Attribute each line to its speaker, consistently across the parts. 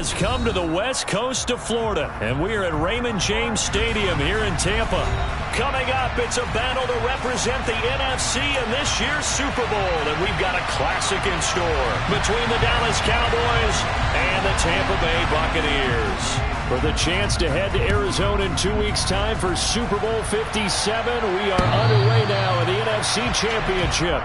Speaker 1: has come to the west coast of Florida, and we are at Raymond James Stadium here in Tampa. Coming up, it's a battle to represent the NFC in this year's Super Bowl, and we've got a classic in store between the Dallas Cowboys and the Tampa Bay Buccaneers. For the chance to head to Arizona in 2 weeks' time for Super Bowl 57, we are underway now in the NFC Championship.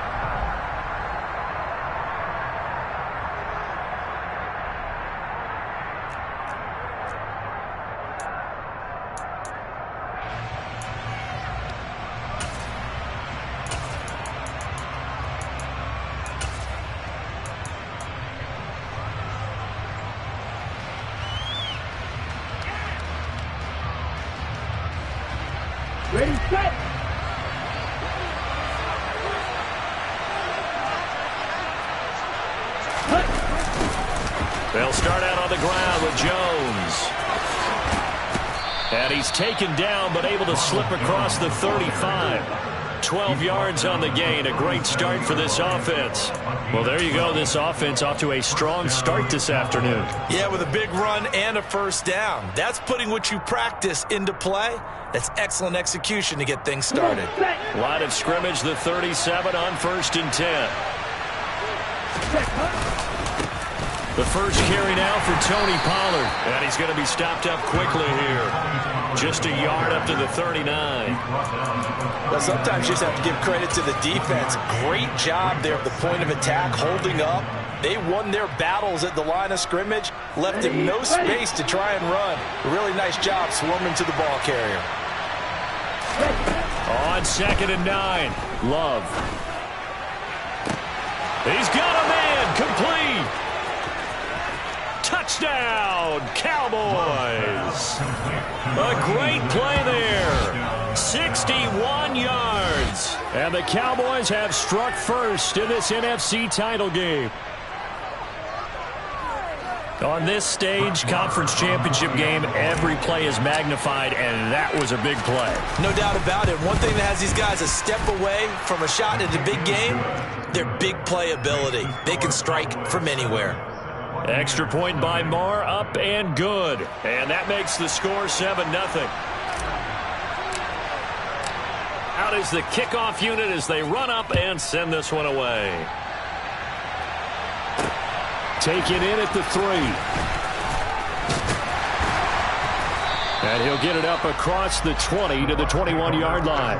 Speaker 2: Ready, set.
Speaker 1: They'll start out on the ground with Jones. And he's taken down but able to slip across the 35. 12 yards on the gain. A great start for this offense. Well, there you go. This offense off to a strong start this afternoon.
Speaker 3: Yeah, with a big run and a first down. That's putting what you practice into play. That's excellent execution to get things started.
Speaker 1: Line of scrimmage, the 37 on 1st and 10. The first carry now for Tony Pollard. And he's going to be stopped up quickly here. Just a yard up to the 39.
Speaker 3: Well, sometimes you just have to give credit to the defense. Great job there at the point of attack, holding up. They won their battles at the line of scrimmage, left him no space to try and run. A really nice job swarming to the ball carrier.
Speaker 1: On 2nd and 9, Love. He's got a man, complete. Touchdown, Cowboys. A great play there. 61 yards. And the Cowboys have struck first in this NFC title game. On this stage, conference championship game, every play is magnified, and that was a big play.
Speaker 3: No doubt about it. One thing that has these guys a step away from a shot at a big game, their big play ability. They can strike from anywhere.
Speaker 1: Extra point by Marr, up and good. And that makes the score 7-0. Out is the kickoff unit as they run up and send this one away. Taken in at the 3. And he'll get it up across the 20 to the 21-yard line.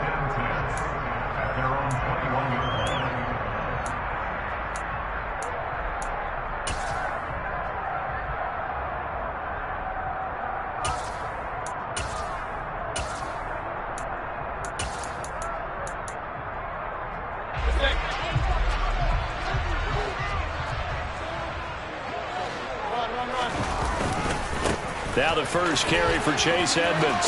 Speaker 1: Now the first carry for Chase Edmonds.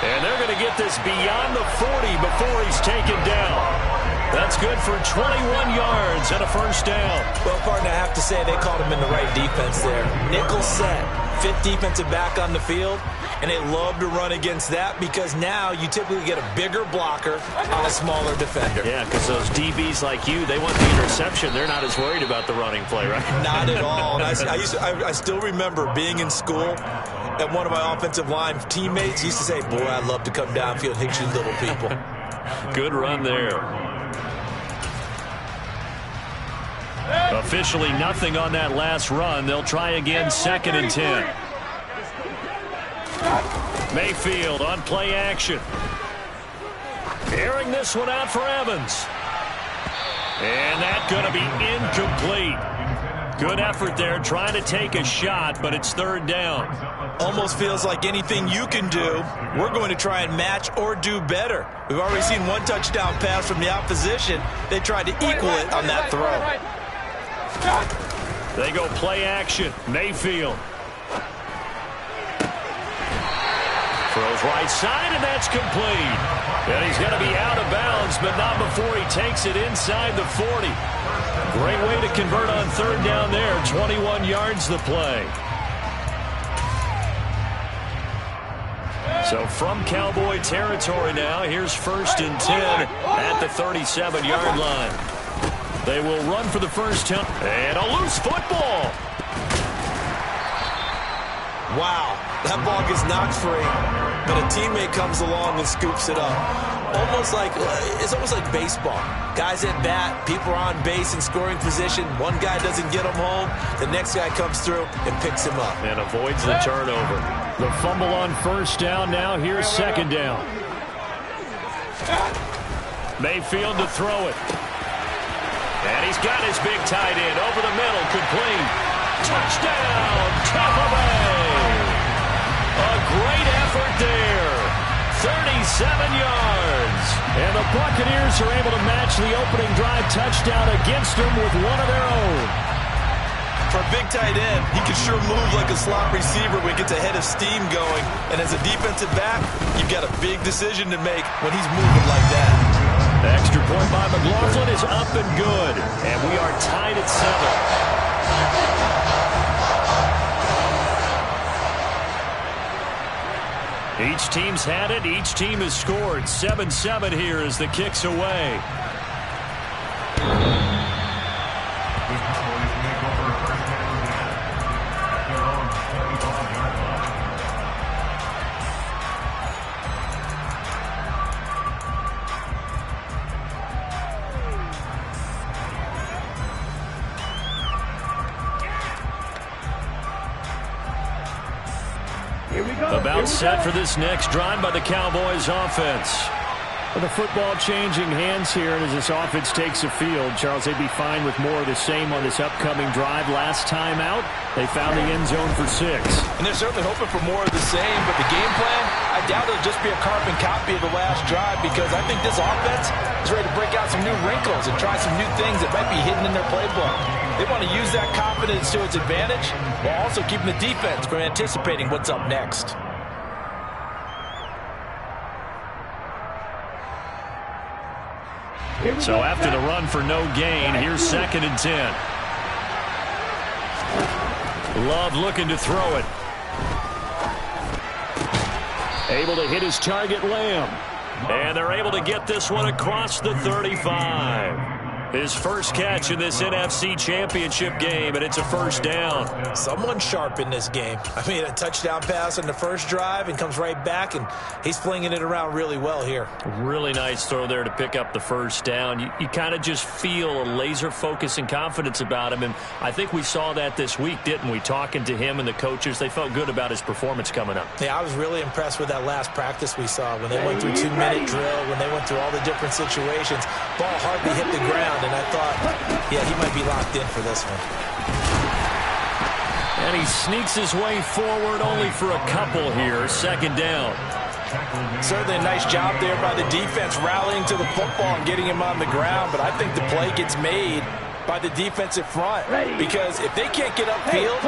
Speaker 1: And they're going to get this beyond the 40 before he's taken down. That's good for 21 yards and a first down.
Speaker 3: Well, partner, I have to say they called him in the right defense there. Nickel set, 5th defensive back on the field, and they love to run against that because now you typically get a bigger blocker on a smaller defender.
Speaker 1: Yeah, because those DBs like you, they want the interception. They're not as worried about the running play, right?
Speaker 3: Not at all. And I still remember being in school, and one of my offensive line teammates used to say, boy, I'd love to come downfield and hit you little people.
Speaker 1: Good run there. Officially nothing on that last run. They'll try again 2nd and 10. Mayfield on play action. Airing this one out for Evans. And that's going to be incomplete. Good effort there trying to take a shot, but it's 3rd down.
Speaker 3: Almost feels like anything you can do, we're going to try and match or do better. We've already seen one touchdown pass from the opposition. They tried to equal it on that throw.
Speaker 1: They go play action. Mayfield. Throws right side, and that's complete. And he's going to be out of bounds, but not before he takes it inside the 40. Great way to convert on 3rd down there. 21 yards the play. So from Cowboy territory now, here's 1st and 10 at the 37-yard line. They will run for the first time. And a loose football.
Speaker 3: Wow, that ball gets knocked free, but a teammate comes along and scoops it up. It's almost like baseball. Guys at bat, people are on base in scoring position. One guy doesn't get him home, the next guy comes through and picks him up.
Speaker 1: And avoids the turnover. The fumble on first down now. Here's second down. Mayfield to throw it. And he's got his big tight end over the middle, complete. Touchdown, Tampa Bay. A great effort there. 37 yards. And the Buccaneers are able to match the opening drive touchdown against them with one of their own.
Speaker 3: For a big tight end, he can sure move like a slot receiver when he gets a head of steam going. And as a defensive back, you've got a big decision to make when he's moving like that.
Speaker 1: The extra point by McLaughlin is up and good. And we are tied at 7. Each team's had it. Each team has scored. 7-7 here as the kick's away. About set for this next drive by the Cowboys offense. Well, the football changing hands here, and as this offense takes the field, Charles, they'd be fine with more of the same on this upcoming drive. Last time out, they found the end zone for 6.
Speaker 3: And they're certainly hoping for more of the same, but the game plan, I doubt it'll just be a carbon copy of the last drive, because I think this offense is ready to break out some new wrinkles and try some new things that might be hidden in their playbook. They want to use that confidence to its advantage while also keeping the defense from anticipating what's up next.
Speaker 1: So after the run for no gain, here's 2nd and 10. Love looking to throw it. Able to hit his target, Lamb. And they're able to get this one across the 35. His first catch in this NFC Championship game, and it's a first down.
Speaker 3: Someone sharp in this game. I mean, a touchdown pass on the first drive and comes right back, and he's flinging it around really well here.
Speaker 1: Really nice throw there to pick up the first down. You kind of just feel a laser focus and confidence about him, and I think we saw that this week, didn't we? Talking to him and the coaches, they felt good about his performance coming up.
Speaker 3: Yeah, I was really impressed with that last practice we saw when they went through 2-minute drill, when they went through all the different situations. Ball hardly hit the ground. And I thought, yeah, he might be locked in for this one.
Speaker 1: And he sneaks his way forward only for a couple here. Second down.
Speaker 3: Certainly a nice job there by the defense rallying to the football and getting him on the ground. But I think the play gets made by the defensive front. Because if they can't get upfield,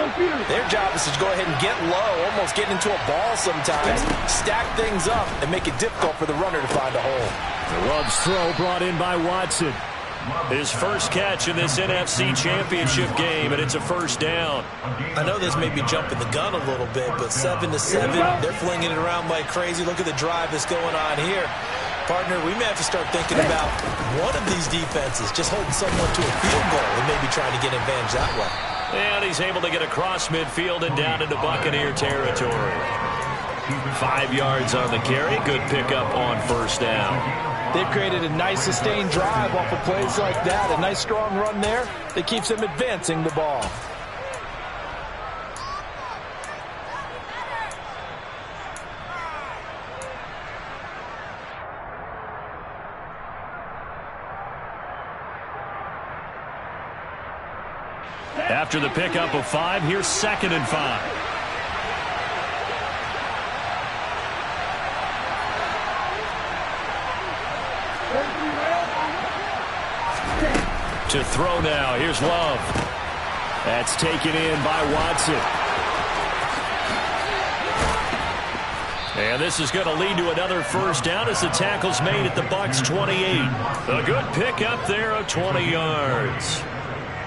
Speaker 3: their job is to go ahead and get low, almost get into a ball sometimes, stack things up, and make it difficult for the runner to find a hole.
Speaker 1: Love's throw brought in by Watson. His first catch in this NFC Championship game, and it's a first down.
Speaker 3: I know this may be jumping the gun a little bit, but 7-7, they're flinging it around like crazy. Look at the drive that's going on here. Partner, we may have to start thinking about one of these defenses just holding someone to a field goal and maybe trying to get an advantage that way.
Speaker 1: And he's able to get across midfield and down into Buccaneer territory. 5 yards on the carry. Good pickup on first down.
Speaker 3: They've created a nice sustained drive off of plays like that. A nice strong run there that keeps them advancing the ball.
Speaker 1: After the pickup of 5, here's 2nd and 5. To throw now. Here's Love. That's taken in by Watson. And this is going to lead to another first down as the tackle's made at the Bucs 28. A good pickup there of 20 yards.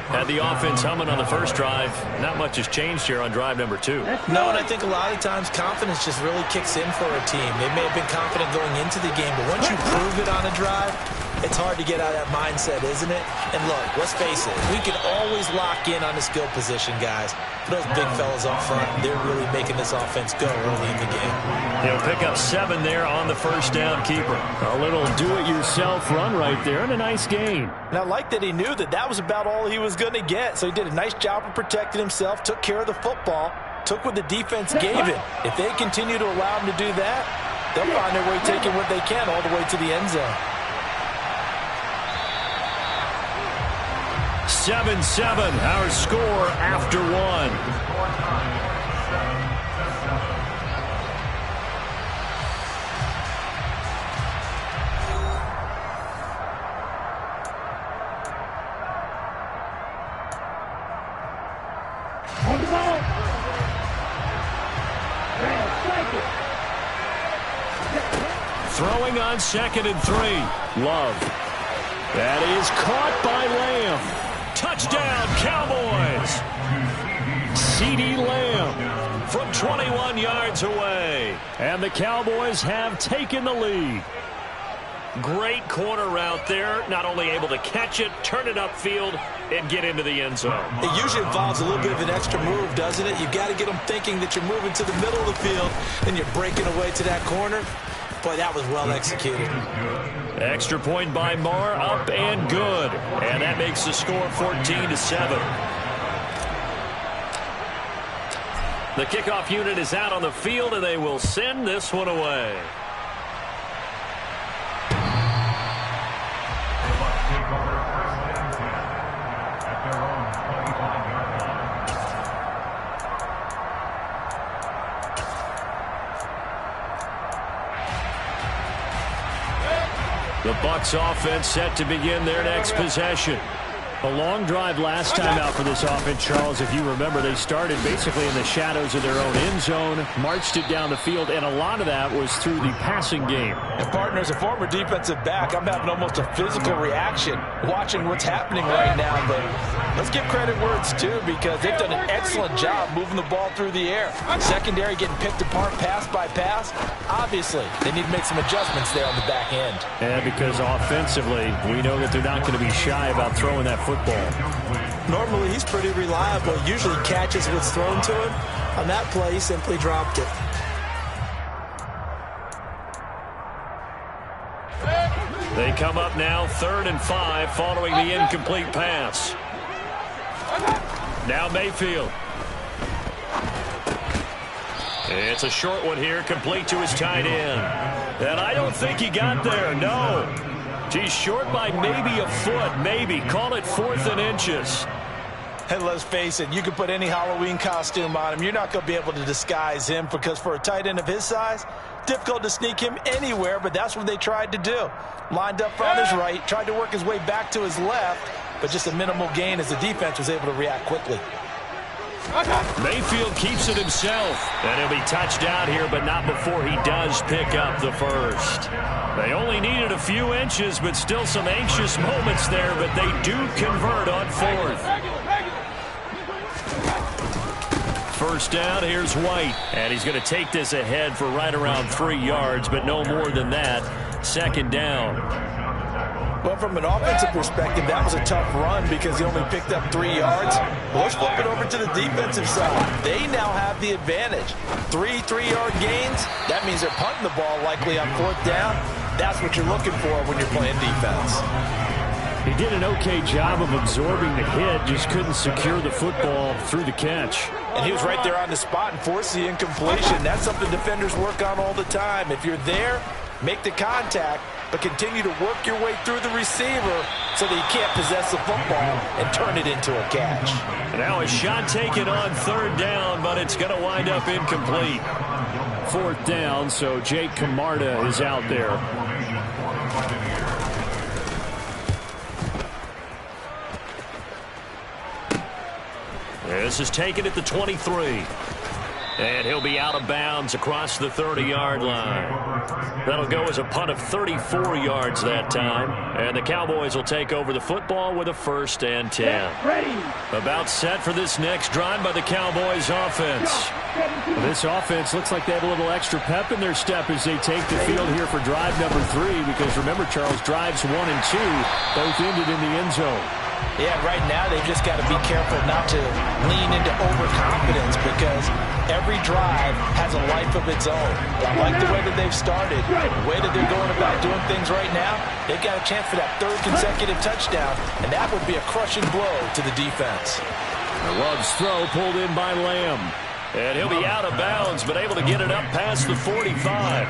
Speaker 1: Had the offense humming on the first drive. Not much has changed here on drive number 2.
Speaker 3: No, and I think a lot of times confidence just really kicks in for a team. They may have been confident going into the game, but once you prove it on a drive, It's hard to get out of that mindset, isn't it? And look, let's face it, we can always lock in on the skill position, guys. Those big fellas up front, they're really making this offense go early in the game.
Speaker 1: He'll pick up 7 there on the first down keeper. A little do-it-yourself run right there and a nice gain.
Speaker 3: And I like that he knew that that was about all he was going to get. So he did a nice job of protecting himself, took care of the football, took what the defense gave him. If they continue to allow him to do that, they'll find their way taking what they can all the way to the end zone.
Speaker 1: 7-7, our score after 1. Throwing on 2nd and 3. Love. That is caught by Lamb. Touchdown, Cowboys. CeeDee Lamb from 21 yards away. And the Cowboys have taken the lead. Great corner route there. Not only able to catch it, turn it upfield, and get into the end zone.
Speaker 3: It usually involves a little bit of an extra move, doesn't it? You've got to get them thinking that you're moving to the middle of the field, and you're breaking away to that corner. Boy, that was well executed.
Speaker 1: Extra point by Marr, up and good. And that makes the score 14-7. The kickoff unit is out on the field, and they will send this one away. The Bucs offense set to begin their next possession. A long drive last time out for this offense, Charles. If you remember, they started basically in the shadows of their own end zone, marched it down the field, and a lot of that was through the passing game.
Speaker 3: And partner, as a former defensive back, I'm having almost a physical reaction watching what's happening right now. But let's give credit where it's due, because they've done an excellent job moving the ball through the air. Secondary getting picked apart pass by pass. Obviously, they need to make some adjustments there on the back end.
Speaker 1: And because offensively, we know that they're not going to be shy about throwing that football.
Speaker 3: Normally, he's pretty reliable. Usually catches what's thrown to him. On that play, he simply dropped it.
Speaker 1: They come up now 3rd and 5 following the incomplete pass. Now Mayfield. It's a short one here, complete to his tight end. And I don't think he got there, no. He's short by maybe a foot, maybe. Call it 4th and inches.
Speaker 3: And let's face it, you can put any Halloween costume on him. You're not going to be able to disguise him, because for a tight end of his size, difficult to sneak him anywhere, but that's what they tried to do. Lined up on his right, tried to work his way back to his left, but just a minimal gain as the defense was able to react quickly.
Speaker 1: Mayfield keeps it himself, and he'll be touched out here, but not before he does pick up the first. They only needed a few inches, but still some anxious moments there, but they do convert on 4th. First down, here's White, and he's going to take this ahead for right around 3 yards, but no more than that. 2nd down.
Speaker 3: Well, from an offensive perspective, that was a tough run because he only picked up 3 yards. Well, let's flip it over to the defensive side. They now have the advantage. 3 3-yard gains. That means they're punting the ball likely on 4th down. That's what you're looking for when you're playing defense.
Speaker 1: He did an okay job of absorbing the hit, just couldn't secure the football through the catch.
Speaker 3: And he was right there on the spot and forced the incompletion. That's something defenders work on all the time. If you're there, make the contact, but continue to work your way through the receiver so that you can't possess the football and turn it into a catch.
Speaker 1: Now a shot taken on 3rd down, but it's going to wind up incomplete. 4th down, so Jake Camarda is out there. This is taken at the 23. And he'll be out of bounds across the 30-yard line. That'll go as a punt of 34 yards that time. And the Cowboys will take over the football with a 1st and 10.
Speaker 2: Ready.
Speaker 1: About set for this next drive by the Cowboys offense.
Speaker 4: This offense looks like they have a little extra pep in their step as they take the field here for drive number 3. Because remember, Charles, drives 1 and 2 both ended in the end zone.
Speaker 3: Yeah, right now they've just got to be careful not to lean into overconfidence because every drive has a life of its own. I like the way that they've started, the way that they're going about doing things right now. They've got a chance for that 3rd consecutive touchdown, and that would be a crushing blow to the defense.
Speaker 1: Love's throw pulled in by Lamb. And he'll be out of bounds, but able to get it up past the 45.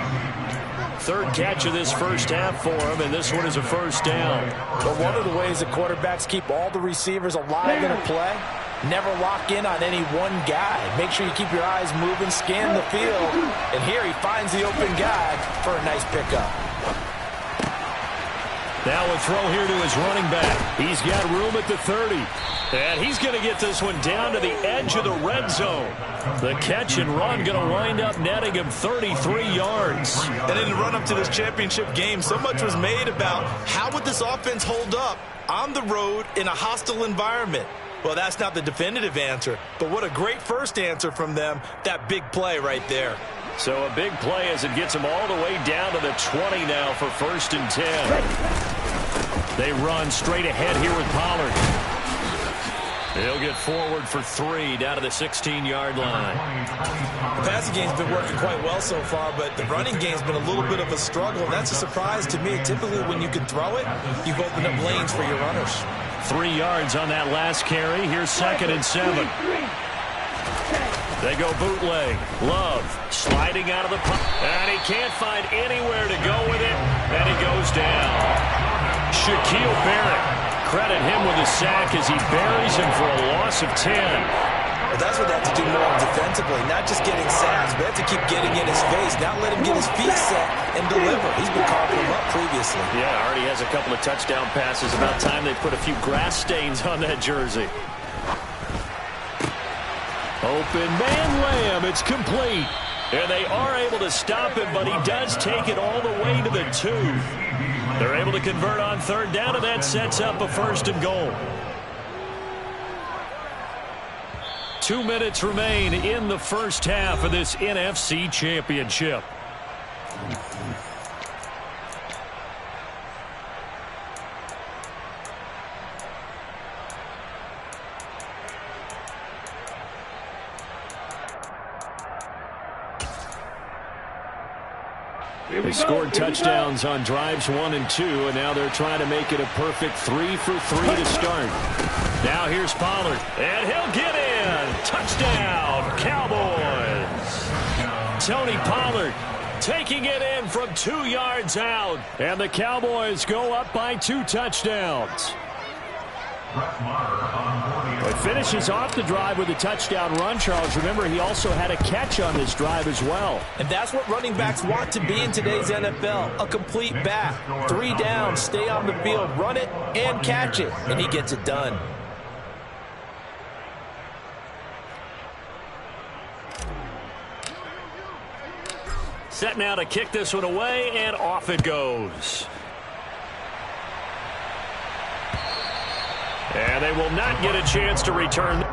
Speaker 1: 3rd catch of this first half for him, and this one is a 1st down.
Speaker 3: But one of the ways that quarterbacks keep all the receivers alive in a play, never lock in on any one guy. Make sure you keep your eyes moving, scan the field, and here he finds the open guy for a nice pickup.
Speaker 1: Now a throw here to his running back. He's got room at the 30. And he's going to get this one down to the edge of the red zone. The catch and run going to wind up netting him 33 yards.
Speaker 5: And in the run-up to this championship game, so much was made about how would this offense hold up on the road in a hostile environment. Well, that's not the definitive answer, but what a great first answer from them, that big play right there.
Speaker 1: So a big play as it gets him all the way down to the 20 now for 1st and 10. They run straight ahead here with Pollard. He'll get forward for 3 down to the 16-yard line.
Speaker 5: The passing game's been working quite well so far, but the running game's been a little bit of a struggle, and that's a surprise to me. Typically, when you can throw it, you've opened up lanes for your runners.
Speaker 1: 3 yards on that last carry. Here's 2nd and 7. They go bootleg. Love sliding out of the punt, and he can't find anywhere to go with it, and he goes down. Shaquille Barrett. Credit him with a sack as he buries him for a loss of 10.
Speaker 3: Well, that's what they have to do more defensively, not just getting sacks, but they have to keep getting in his face, not let him get his feet set and deliver. He's been carving him up previously.
Speaker 1: Yeah, already has a couple of touchdown passes. About time they put a few grass stains on that jersey. Open man Lamb, it's complete. And they are able to stop him, but he does take it all the way to the 2. They're able to convert on 3rd down, and that sets up a 1st and goal. 2 minutes remain in the first half of this NFC Championship. They scored touchdowns on drives 1 and 2, and now they're trying to make it a perfect 3 for 3 to start. Now here's Pollard, and he'll get in. Touchdown, Cowboys. Tony Pollard taking it in from 2 yards out, and the Cowboys go up by 2 touchdowns. It finishes off the drive with a touchdown run, Charles. Remember, he also had a catch on this drive as well.
Speaker 3: And that's what running backs want to be in today's NFL, a complete back. 3 down, stay on the field, run it, and catch it, and he gets it done.
Speaker 1: Set now to kick this one away, and off it goes. And they will not get a chance to return.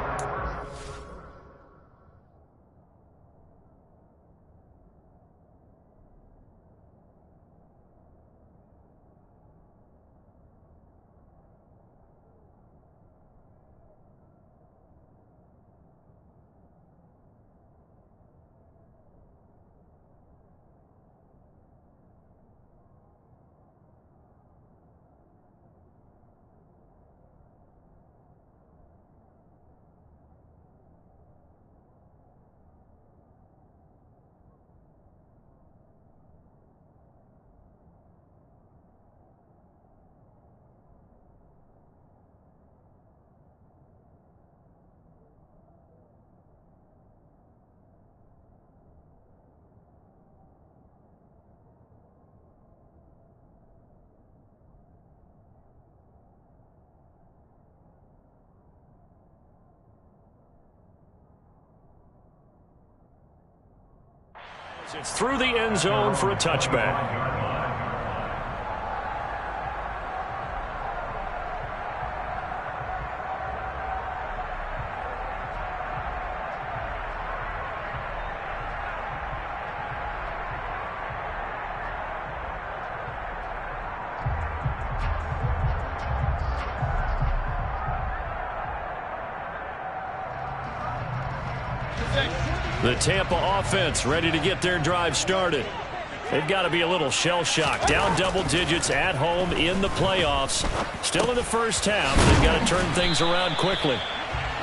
Speaker 1: It's through the end zone for a touchback. The Tampa offense ready to get their drive started. They've got to be a little shell-shocked. Down double digits at home in the playoffs. Still in the first half. They've got to turn things around quickly.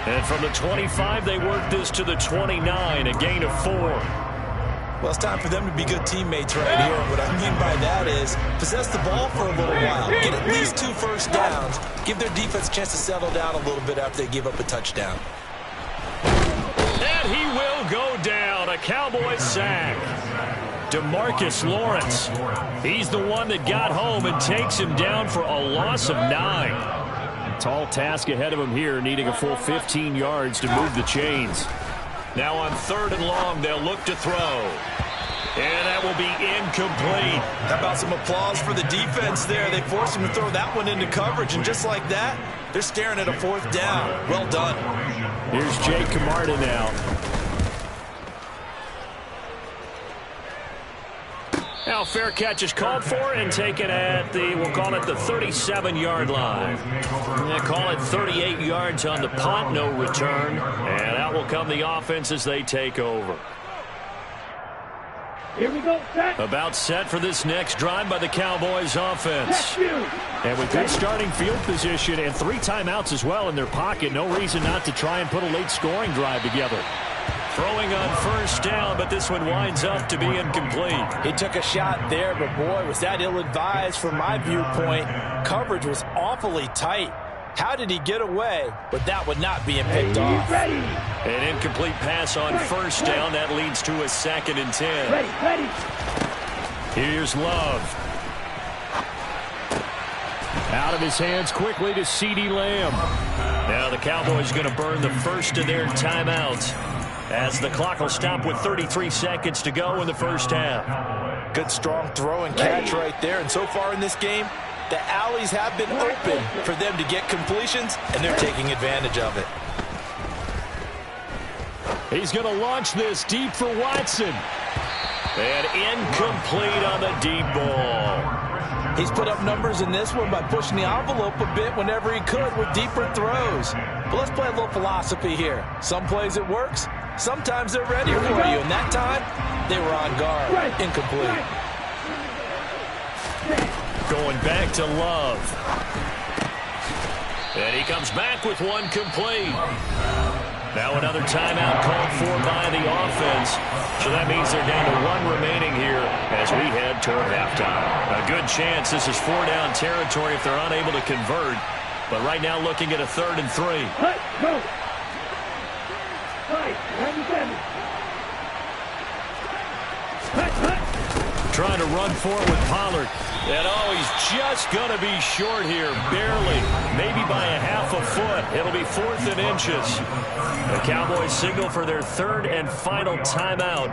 Speaker 1: And from the 25, they work this to the 29, a gain of 4.
Speaker 5: Well, it's time for them to be good teammates right here. What I mean by that is possess the ball for a little while. Get at least 2 first downs. Give their defense a chance to settle down a little bit after they give up a touchdown.
Speaker 1: And he will go down. A Cowboys sack. DeMarcus Lawrence. He's the one that got home and takes him down for a loss of 9. Tall task ahead of him here, needing a full 15 yards to move the chains. Now on 3rd and long, they'll look to throw. And that will be incomplete.
Speaker 5: How about some applause for the defense there? They forced him to throw that one into coverage, and just like that, they're staring at a 4th down. Well done.
Speaker 4: Here's Jake Camarda now.
Speaker 1: Now fair catch is called for and taken at the, we'll call it the 37-yard line. They call it 38 yards on the punt, no return. And out will come the offense as they take over.
Speaker 2: Here we go, set.
Speaker 1: About set for this next drive by the Cowboys offense.
Speaker 4: And with good starting field position and 3 timeouts as well in their pocket, no reason not to try and put a late scoring drive together.
Speaker 1: Throwing on 1st down, but this one winds up to be incomplete.
Speaker 3: He took a shot there, but boy, was that ill-advised from my viewpoint. Coverage was awfully tight. How did he get away with that one not being picked off?
Speaker 1: An incomplete pass on 1st down. That leads to a 2nd and 10.
Speaker 2: Ready.
Speaker 1: Here's Love.
Speaker 4: Out of his hands quickly to CeeDee Lamb.
Speaker 1: Now the Cowboys going to burn the first of their timeouts, as the clock will stop with 33 seconds to go in the first half.
Speaker 3: Good strong throw and catch right there. And so far in this game, the alleys have been open for them to get completions, and they're taking advantage of it.
Speaker 4: He's going to launch this deep for Watson.
Speaker 1: And incomplete on the deep ball.
Speaker 3: He's put up numbers in this one by pushing the envelope a bit whenever he could with deeper throws. But let's play a little philosophy here. Some plays it works. Sometimes they're ready for you. And that time, they were on guard. Incomplete.
Speaker 1: Going back to Love. And he comes back with one complete. Now another timeout called for by the offense. So that means they're down to 1 remaining here as we head toward halftime. A good chance this is 4-down territory if they're unable to convert. But right now looking at a 3rd and 3.
Speaker 2: Go.
Speaker 1: Trying to run for it with Pollard. And oh, he's just going to be short here, barely, maybe by a half a foot. It'll be 4th and inches. The Cowboys signal for their 3rd and final timeout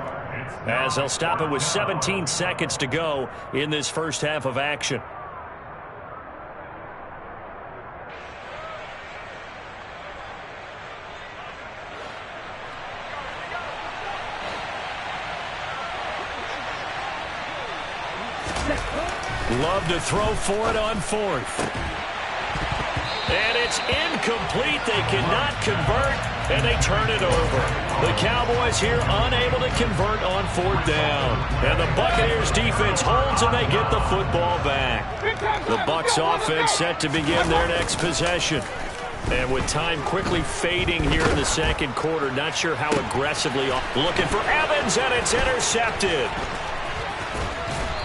Speaker 1: as they'll stop it with 17 seconds to go in this first half of action. Love to throw for it on 4th. And it's incomplete. They cannot convert, and they turn it over. The Cowboys here unable to convert on 4th down. And the Buccaneers defense holds, and they get the football back. The Bucs offense set to begin their next possession. And with time quickly fading here in the 2nd quarter, not sure how aggressively. Looking for Evans, and it's intercepted.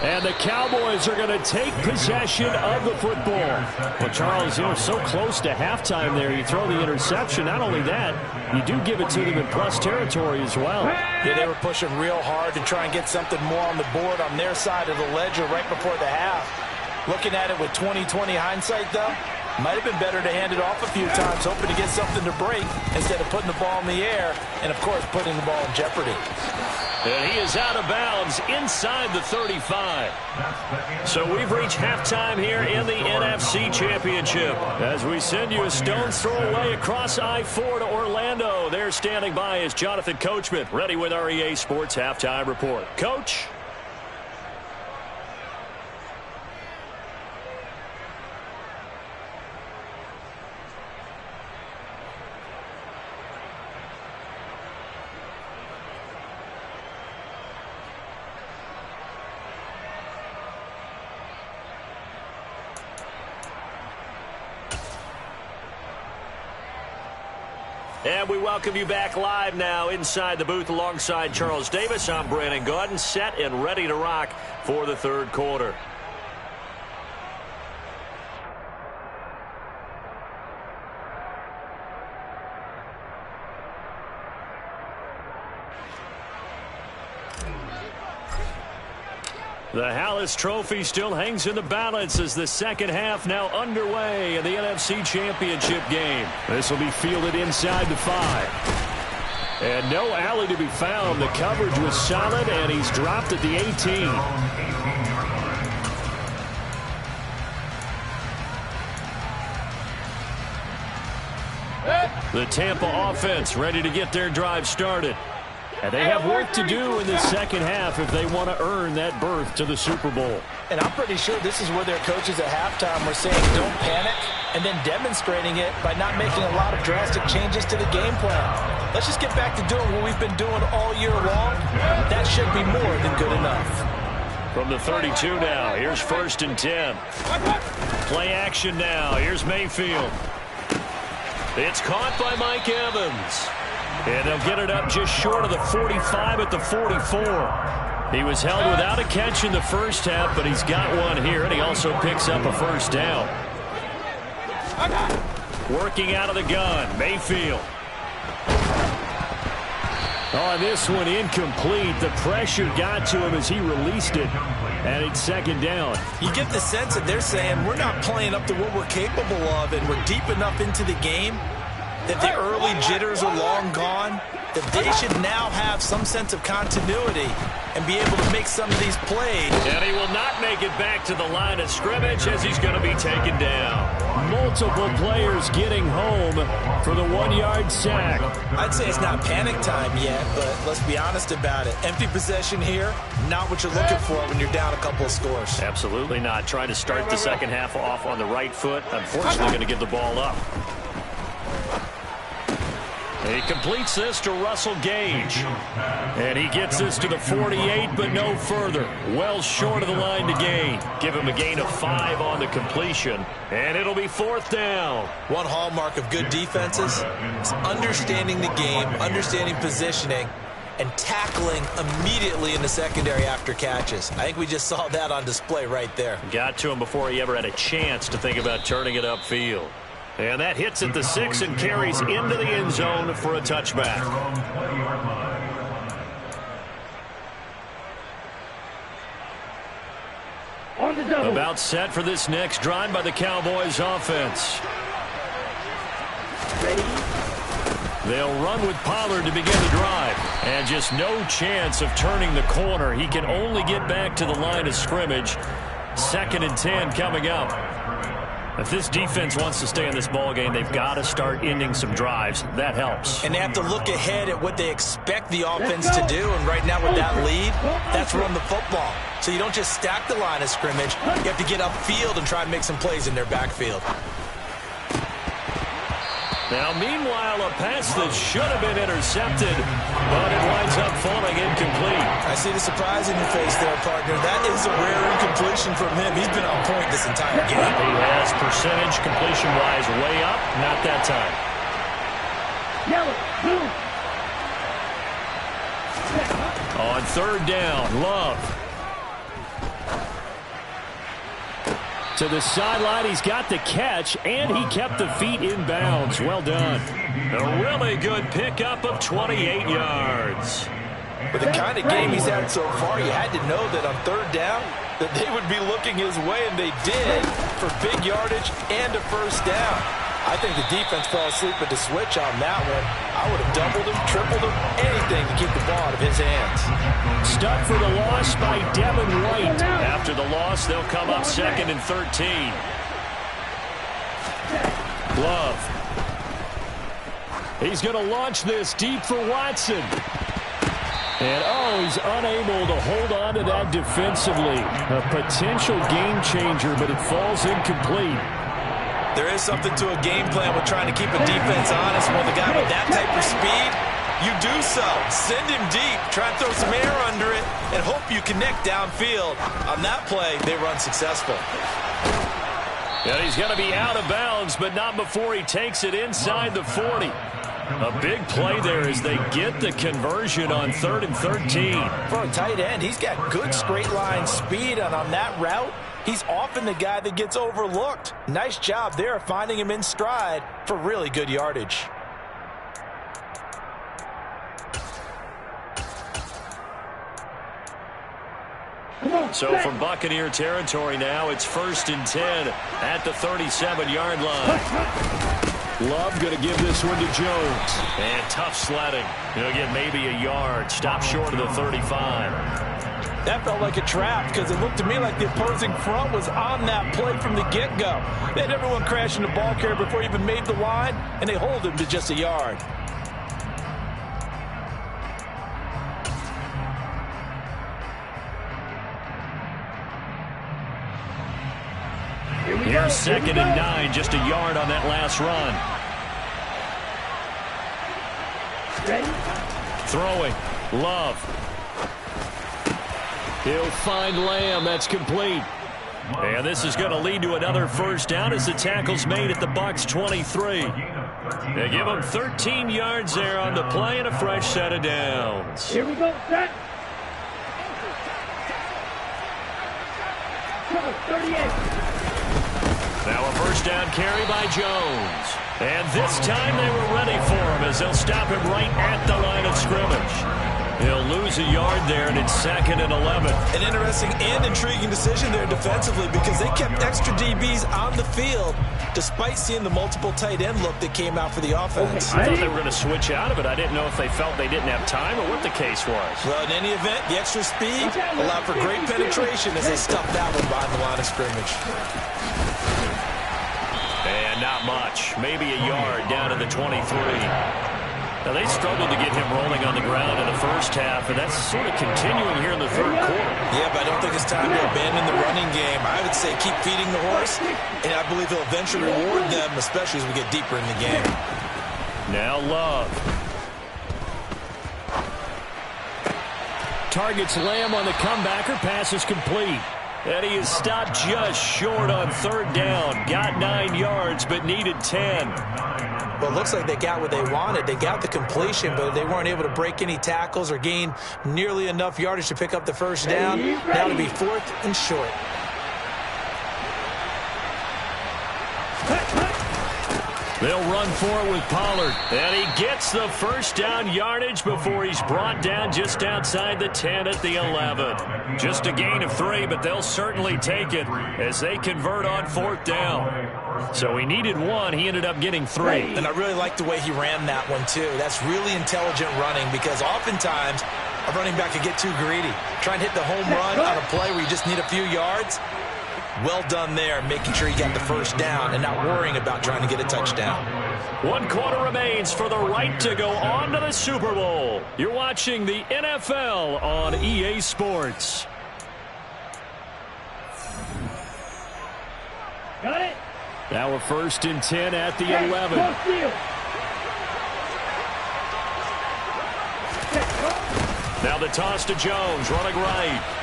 Speaker 4: And the Cowboys are going to take possession of the football. Well, Charles, so close to halftime there. You throw the interception. Not only that, you do give it to them in plus territory as well.
Speaker 3: Yeah, they were pushing real hard to try and get something more on the board on their side of the ledger right before the half. Looking at it with 20/20 hindsight, though, Might have been better to hand it off a few times, hoping to get something to break instead of putting the ball in the air and, of course, putting the ball in jeopardy.
Speaker 4: And he is out of bounds inside the 35. So we've reached halftime here in the NFC Championship. As we send you a stone's throw away across I-4 to Orlando. There standing by is Jonathan Coachman, ready with our EA Sports Halftime Report. Coach? And we welcome you back live now inside the booth alongside Charles Davis. I'm Brandon Gaudin, set and ready to rock for the third quarter. The Hallis Trophy still hangs in the balance as the second half now underway in the NFC Championship game. This will be fielded inside the 5. And no alley to be found. The coverage was solid, and he's dropped at the 18. The Tampa offense ready to get their drive started. And they have work to do in the second half if they want to earn that berth to the Super Bowl.
Speaker 3: And I'm pretty sure this is where their coaches at halftime were saying don't panic, and then demonstrating it by not making a lot of drastic changes to the game plan. Let's just get back to doing what we've been doing all year long. That should be more than good enough.
Speaker 4: From the 32 now, here's 1st and 10. Play action now. Here's Mayfield. It's caught by Mike Evans. And they'll get it up just short of the 45 at the 44. He was held without a catch in the first half, but he's got one here, and he also picks up a first down. Working out of the gun, Mayfield. Oh, this one incomplete. The pressure got to him as he released it, and it's second down.
Speaker 3: You get the sense that they're saying we're not playing up to what we're capable of, and we're deep enough into the game that the early jitters are long gone, that they should now have some sense of continuity and be able to make some of these plays.
Speaker 4: And he will not make it back to the line of scrimmage as he's going to be taken down. Multiple players getting home for the 1-yard sack.
Speaker 3: I'd say it's not panic time yet, but let's be honest about it. Empty possession here, not what you're looking for when you're down a couple of scores.
Speaker 4: Absolutely not. Trying to start the second half off on the right foot. Unfortunately, going to give the ball up. He completes this to Russell Gage. And he gets this to the 48, but no further. Well short of the line to gain. Give him a gain of 5 on the completion. And it'll be 4th down.
Speaker 3: One hallmark of good defenses is understanding the game, understanding positioning, and tackling immediately in the secondary after catches. I think we just saw that on display right there.
Speaker 4: Got to him before he ever had a chance to think about turning it upfield. And that hits at the 6 and carries into the end zone for a touchback. About set for this next drive by the Cowboys offense. They'll run with Pollard to begin the drive. And just no chance of turning the corner. He can only get back to the line of scrimmage. 2nd and 10 coming up. If this defense wants to stay in this ballgame, they've got to start ending some drives. That helps.
Speaker 3: And they have to look ahead at what they expect the offense to do. And right now with that lead, that's run the football. So you don't just stack the line of scrimmage. You have to get upfield and try and make some plays in their backfield.
Speaker 4: Now, meanwhile, a pass that should have been intercepted, but it winds up falling incomplete.
Speaker 3: I see the surprise in your face there, partner. That is a rare incompletion from him. He's been on point this entire game.
Speaker 4: He has percentage completion-wise way up. Not that time. On 3rd down, Love. To the sideline, he's got the catch, and he kept the feet in bounds. Well done. A really good pickup of 28 yards.
Speaker 3: With the kind of game he's had so far, you had to know that on 3rd down, that they would be looking his way, and they did, for big yardage and a first down. I think the defense fell asleep at the switch on that one. I would have doubled him, tripled him, anything to keep the ball out of his hands.
Speaker 4: Stuck for the loss by Devin White. After the loss, they'll come up 2nd and 13. Love. He's going to launch this deep for Watson. And, he's unable to hold on to that defensively. A potential game changer, but it falls incomplete.
Speaker 5: There is something to a game plan with trying to keep a defense honest when the guy with that type of speed, you do so. Send him deep, try and throw some air under it, and hope you connect downfield. On that play, they run successful.
Speaker 4: And he's going to be out of bounds, but not before he takes it inside the 40. A big play there as they get the conversion on 3rd and 13.
Speaker 3: For a tight end, he's got good straight line speed, and on that route, he's often the guy that gets overlooked. Nice job there finding him in stride for really good yardage.
Speaker 4: So from Buccaneer territory now, it's 1st and 10 at the 37-yard line. Love going to give this one to Jones. And tough sledding. He'll get maybe a yard. Stop short of the 35.
Speaker 3: That felt like a trap because it looked to me like the opposing front was on that play from the get-go. They had everyone crashing the ball carrier before he even made the line, and they hold him to just a yard.
Speaker 4: Here's 2nd and 9, just a yard on that last run. Throwing, Love. He'll find Lamb, that's complete. And this is going to lead to another first down as the tackle's made at the Bucs 23. They give him 13 yards there on the play and a fresh set of downs.
Speaker 2: Here we go, set. 38.
Speaker 4: Now a first down carry by Jones. And this time they were ready for him as they'll stop him right at the line of scrimmage. He'll lose a yard there, and it's 2nd and 11.
Speaker 5: An interesting and intriguing decision there defensively because they kept extra DBs on the field despite seeing the multiple tight end look that came out for the offense.
Speaker 4: I thought they were going to switch out of it. I didn't know if they felt they didn't have time or what the case was.
Speaker 5: Well, in any event, the extra speed allowed for great penetration as they stuffed that one behind the line of scrimmage.
Speaker 4: And not much. Maybe a yard down to the 23. Now, they struggled to get him rolling on the ground in the first half, and that's sort of continuing here in the third quarter.
Speaker 5: Yeah, but I don't think it's time to abandon the running game. I would say keep feeding the horse, and I believe he'll eventually reward them, especially as we get deeper in the game.
Speaker 4: Now Love. Targets Lamb on the comebacker. Pass is complete. And he is stopped just short on 3rd down. Got 9 yards, but needed 10.
Speaker 3: Well, it looks like they got what they wanted. They got the completion, but they weren't able to break any tackles or gain nearly enough yardage to pick up the first down. Now to be 4th and short.
Speaker 4: They'll run for it with Pollard. And he gets the first down yardage before he's brought down just outside the 10 at the 11. Just a gain of 3, but they'll certainly take it as they convert on 4th down. So he needed 1. He ended up getting 3.
Speaker 3: And I really like the way he ran that one, too. That's really intelligent running because oftentimes a running back could get too greedy. Try and hit the home run on a play where you just need a few yards. Well done there, making sure you got the first down and not worrying about trying to get a touchdown.
Speaker 4: 1 quarter remains for the right to go on to the Super Bowl. You're watching the NFL on EA Sports.
Speaker 2: Got it.
Speaker 4: Now a 1st and 10 at the 11. Now the toss to Jones, running right.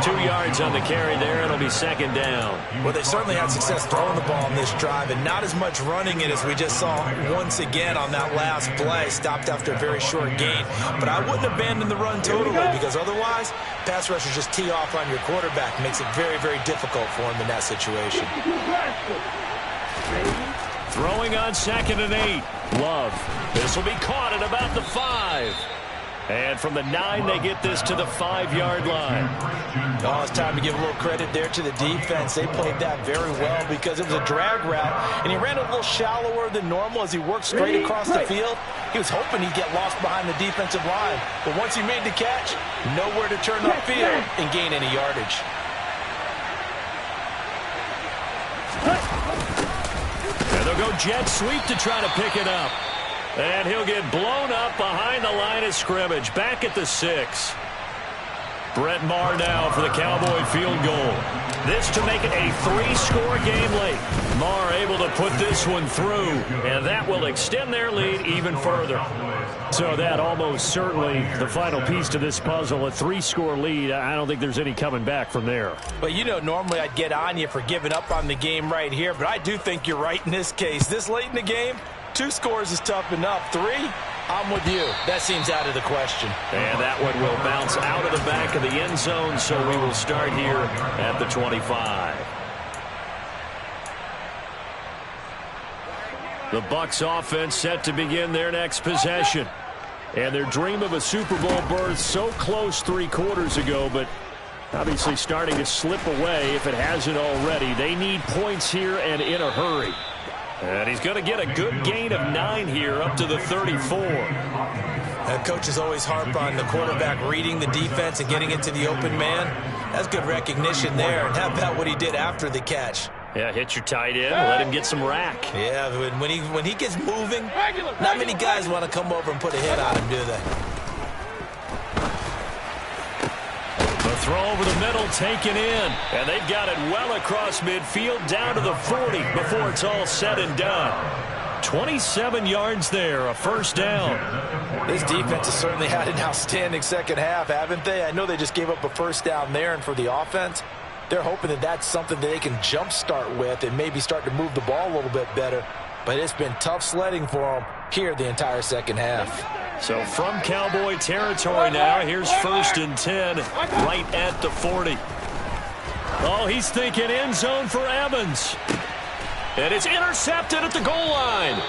Speaker 4: 2 yards on the carry there. It'll be 2nd down.
Speaker 3: Well, they certainly had success throwing the ball on this drive and not as much running it as we just saw once again on that last play. Stopped after a very short gain. But I wouldn't abandon the run totally because otherwise, pass rushers just tee off on your quarterback. Makes it very, very difficult for him in that situation.
Speaker 4: Throwing on 2nd and 8. Love. This will be caught at about the 5. And from the 9, they get this to the 5-yard line.
Speaker 3: Oh, it's time to give a little credit there to the defense. They played that very well because it was a drag route, and he ran a little shallower than normal as he worked straight across the field. He was hoping he'd get lost behind the defensive line, but once he made the catch, nowhere to turn upfield and gain any yardage.
Speaker 4: And they'll go jet sweep to try to pick it up. And he'll get blown up behind the line of scrimmage, back at the 6. Brett Maher now for the Cowboy field goal. This to make it a 3-score game late. Maher able to put this one through, and that will extend their lead even further. So that almost certainly the final piece to this puzzle, a 3-score lead. I don't think there's any coming back from there.
Speaker 3: But, you know, normally I'd get on you for giving up on the game right here, but I do think you're right in this case. This late in the game, 2 scores is tough enough. 3, I'm with you. That seems out of the question.
Speaker 4: And that one will bounce out of the back of the end zone, so we will start here at the 25. The Bucs offense set to begin their next possession. And their dream of a Super Bowl berth so close 3 quarters ago, but obviously starting to slip away if it hasn't already. They need points here and in a hurry. And he's going to get a good gain of 9 here up to the 34.
Speaker 3: Coaches always harp on the quarterback reading the defense and getting it to the open man. That's good recognition there. And how about what he did after the catch?
Speaker 4: Yeah, hit your tight end, let him get some rack.
Speaker 3: Yeah, when he gets moving, not many guys want to come over and put a hit on him, do they?
Speaker 4: The throw over the middle taken in, and they've got it well across midfield down to the 40 before it's all said and done. 27 yards there, a first down.
Speaker 3: This defense has certainly had an outstanding second half, haven't they? I know they just gave up a first down there, and for the offense, they're hoping that that's something that they can jumpstart with and maybe start to move the ball a little bit better. But it's been tough sledding for them here the entire second half.
Speaker 4: So from Cowboy territory now, here's 1st and 10 right at the 40. Oh, he's thinking end zone for Evans. And it's intercepted at the goal line.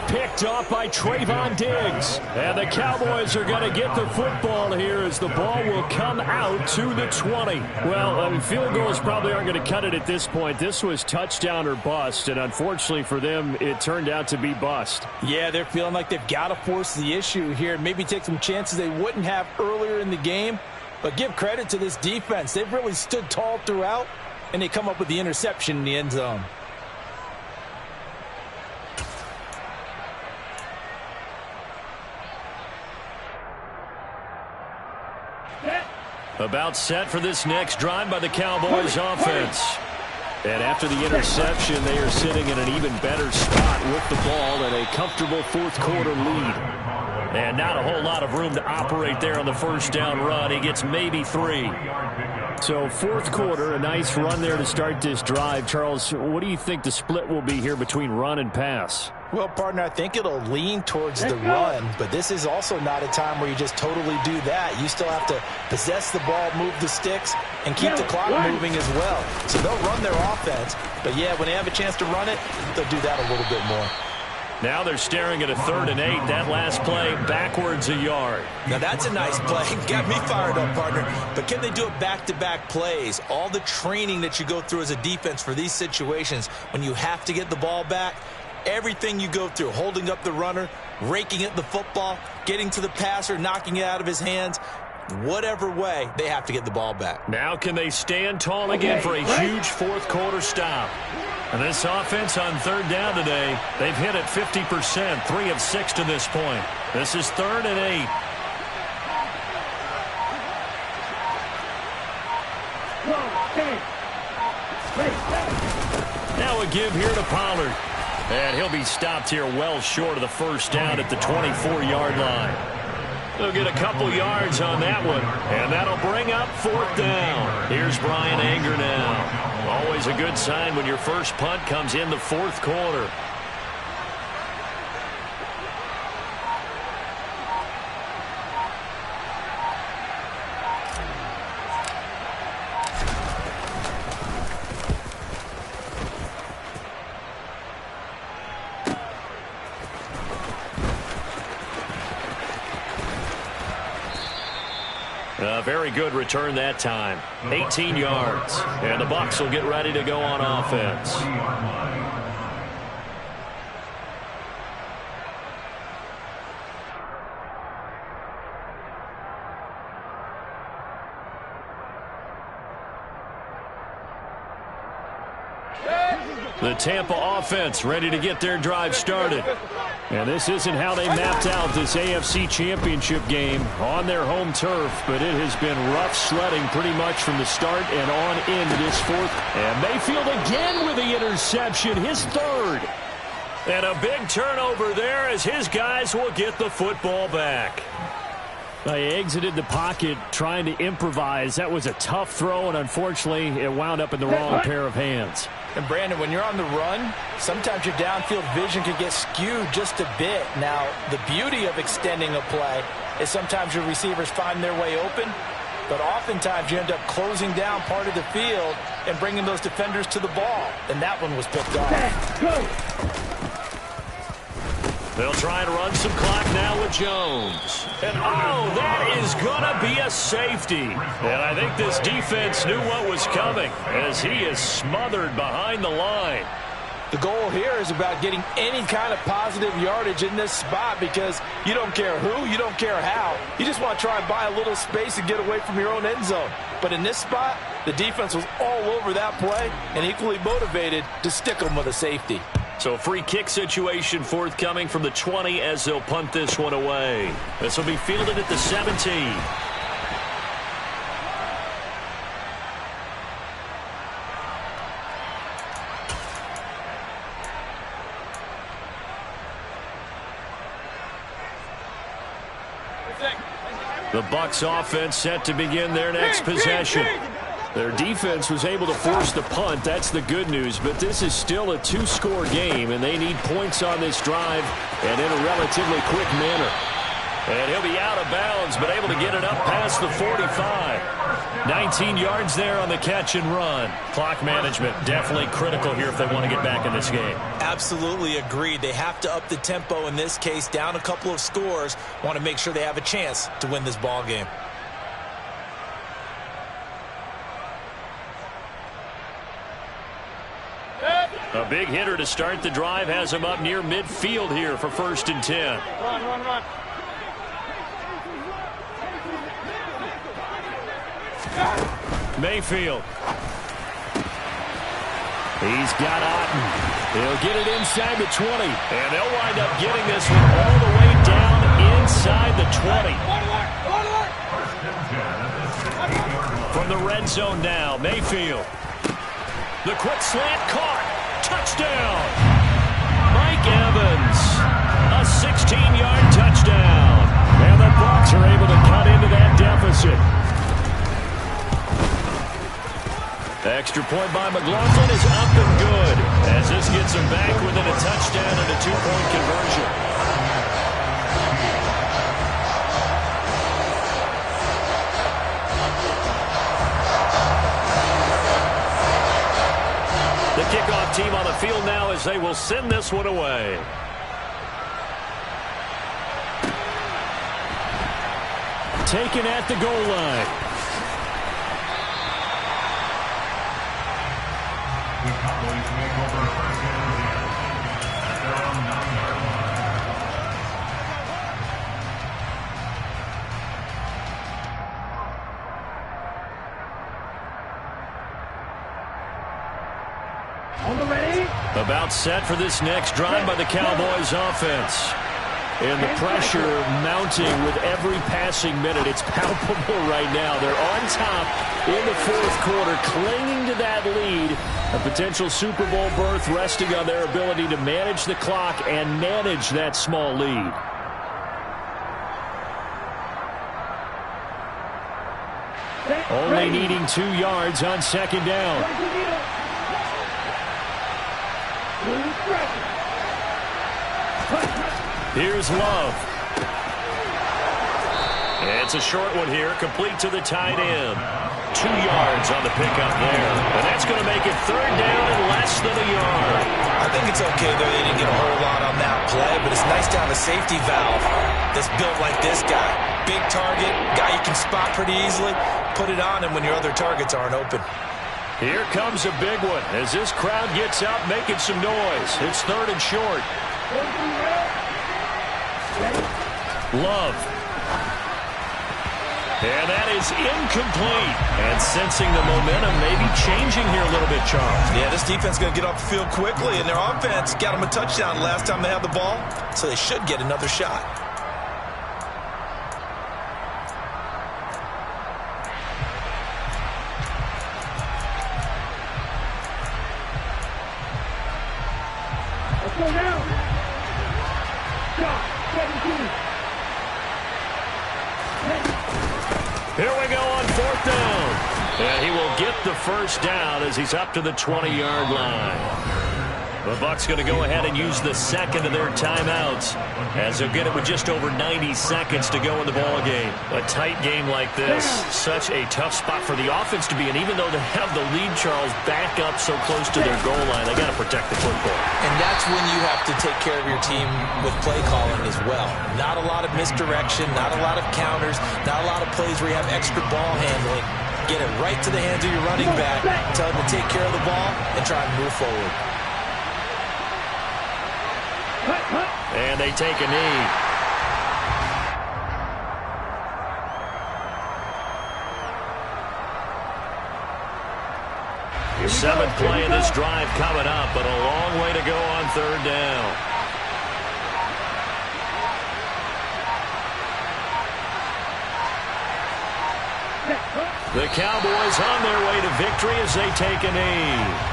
Speaker 4: Picked off by Trayvon Diggs. And the Cowboys are going to get the football here as the ball will come out to the 20. Well, I mean, field goals probably aren't going to cut it at this point. This was touchdown or bust, and unfortunately for them, it turned out to be bust.
Speaker 3: Yeah, they're feeling like they've got to force the issue here, maybe take some chances they wouldn't have earlier in the game. But give credit to this defense. They've really stood tall throughout, and they come up with the interception in the end zone.
Speaker 4: About set for this next drive by the Cowboys offense. And after the interception, they are sitting in an even better spot with the ball and a comfortable 4th quarter lead. And not a whole lot of room to operate there on the first down run. He gets maybe 3. So 4th quarter, a nice run there to start this drive. Charles, what do you think the split will be here between run and pass?
Speaker 3: Well, partner, I think it'll lean towards the run, but this is also not a time where you just totally do that. You still have to possess the ball, move the sticks, and keep the clock moving as well. So they'll run their offense, but yeah, when they have a chance to run it, they'll do that a little bit more.
Speaker 4: Now they're staring at a 3rd and 8. That last play, backwards a yard.
Speaker 3: Now that's a nice play. Got me fired up, partner. But can they do it back-to-back plays? All the training that you go through as a defense for these situations, when you have to get the ball back, everything you go through, holding up the runner, raking at the football, getting to the passer, knocking it out of his hands, whatever way, they have to get the ball back.
Speaker 4: Now can they stand tall again for a huge 4th quarter stop? And this offense on 3rd down today, they've hit it 50%, 3 of 6 to this point. This is 3rd and 8. Now a give here to Pollard. And he'll be stopped here well short of the first down at the 24-yard line. They'll get a couple yards on that one, and that'll bring up 4th down. Here's Brian Anger now. Always a good sign when your first punt comes in the 4th quarter.
Speaker 1: A very good return that time. 18 yards. And the Bucs will get ready to go on offense. The Tampa offense ready to get their drive started.
Speaker 4: And this isn't how they mapped out this AFC Championship game on their home turf, but it has been rough sledding pretty much from the start and on into this fourth. And Mayfield again with the interception, his third.
Speaker 1: And a big turnover there as his guys will get the football back.
Speaker 4: They exited the pocket trying to improvise. That was a tough throw, and unfortunately, it wound up in the wrong pair of hands.
Speaker 3: And Brandon, when you're on the run, sometimes your downfield vision can get skewed just a bit. Now, the beauty of extending a play is sometimes your receivers find their way open, but oftentimes you end up closing down part of the field and bringing those defenders to the ball. And that one was picked off.
Speaker 1: They'll try and run some clock now with Jones. And, oh, that is going to be a safety. And I think this defense knew what was coming as he is smothered behind the line.
Speaker 3: The goal here is about getting any kind of positive yardage in this spot because you don't care who, you don't care how. You just want to try and buy a little space and get away from your own end zone. But in this spot, the defense was all over that play and equally motivated to stick them with a safety.
Speaker 1: So free kick situation forthcoming from the 20 as they'll punt this one away. This will be fielded at the 17. The Bucs offense set to begin their next possession.
Speaker 4: Their defense was able to force the punt. That's the good news. But this is still a two-score game, and they need points on this drive and in a relatively quick manner.
Speaker 1: And he'll be out of bounds, but able to get it up past the 45. 19 yards there on the catch and run. Clock management definitely critical here if they want to get back in this game.
Speaker 5: Absolutely agreed. They have to up the tempo in this case, down a couple of scores. Want to make sure they have a chance to win this ball game.
Speaker 1: A big hitter to start the drive has him up near midfield here for 1st and 10.
Speaker 2: Run.
Speaker 4: Mayfield. He's got Otten. He'll get it inside the 20.
Speaker 1: And they'll wind up getting this one all the way down inside the 20. From the red zone now, Mayfield. The quick slant caught. Touchdown. Mike Evans. A 16-yard touchdown.
Speaker 4: And the Bucs are able to cut into that deficit.
Speaker 1: Extra point by McLaughlin is up and good as this gets him back within a touchdown and a 2-point conversion. The kickoff team on the field now as they will send this one away.
Speaker 4: Taken at the goal line.
Speaker 1: About set for this next drive by the Cowboys offense. And the pressure mounting with every passing minute. It's palpable right now. They're on top in the fourth quarter, clinging to that lead. A potential Super Bowl berth resting on their ability to manage the clock and manage that small lead.
Speaker 4: Only needing 2 yards on 2nd down.
Speaker 1: Here's Love. It's a short one here, complete to the tight end. 2 yards on the pickup there. And that's going to make it 3rd down and less than a yard.
Speaker 5: I think it's okay, though. They didn't get a whole lot on that play, but it's nice to have a safety valve that's built like this guy. big target, guy you can spot pretty easily, put it on him when your other targets aren't open.
Speaker 1: Here comes a big one as this crowd gets out making some noise. It's 3rd and short. Love. And that is incomplete. And sensing the momentum maybe changing here a little bit, Charles.
Speaker 5: Yeah, this defense is going to get off the field quickly, and their offense got them a touchdown last time they had the ball, so they should get another shot.
Speaker 2: Let's go now. Shot, 17.
Speaker 1: Here we go on 4th down. And he will get the first down as he's up to the 20-yard line. The Bucs going to go ahead and use the second of their timeouts as they'll get it with just over 90 seconds to go in the ball game. A tight game like this, such a tough spot for the offense to be in. Even though they have the lead, Charles, back up so close to their goal line, they got to protect the football.
Speaker 3: And that's when you have to take care of your team with play calling as well. Not a lot of misdirection, not a lot of counters, not a lot of plays where you have extra ball handling. Get it right to the hands of your running back, tell him to take care of the ball, and try and move forward.
Speaker 1: And they take a knee. Your 7th play of this drive coming up, but a long way to go on 3rd down. The Cowboys on their way to victory as they take a knee.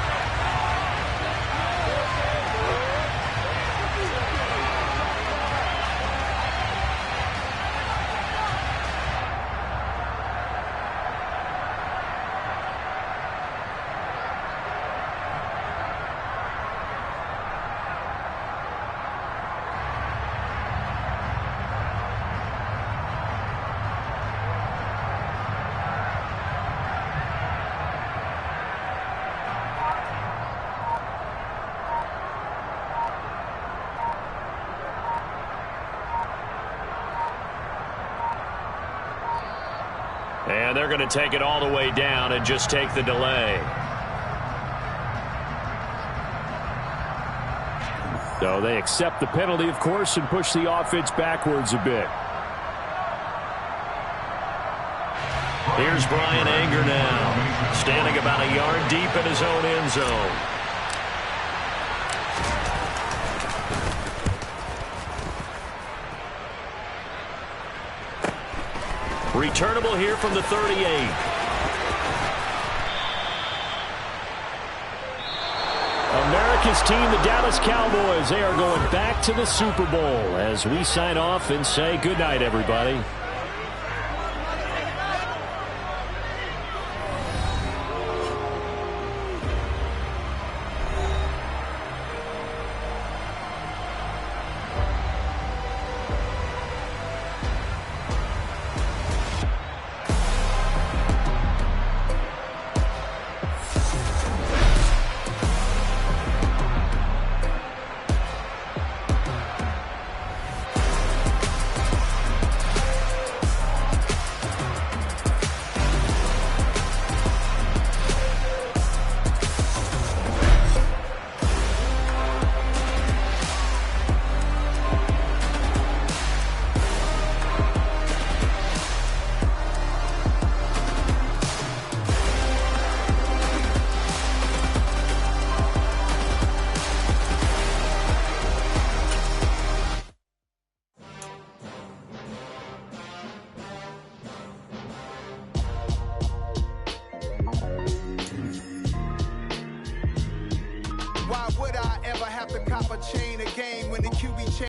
Speaker 1: And they're going to take it all the way down and just take the delay. So they accept the penalty, of course, and push the offense backwards a bit. Here's Bryan Anger now, standing about a yard deep in his own end zone. Returnable here from the 38. America's team, the Dallas Cowboys, they are going back to the Super Bowl as we sign off and say goodnight, everybody.
Speaker 6: Why would I ever have to cop a chain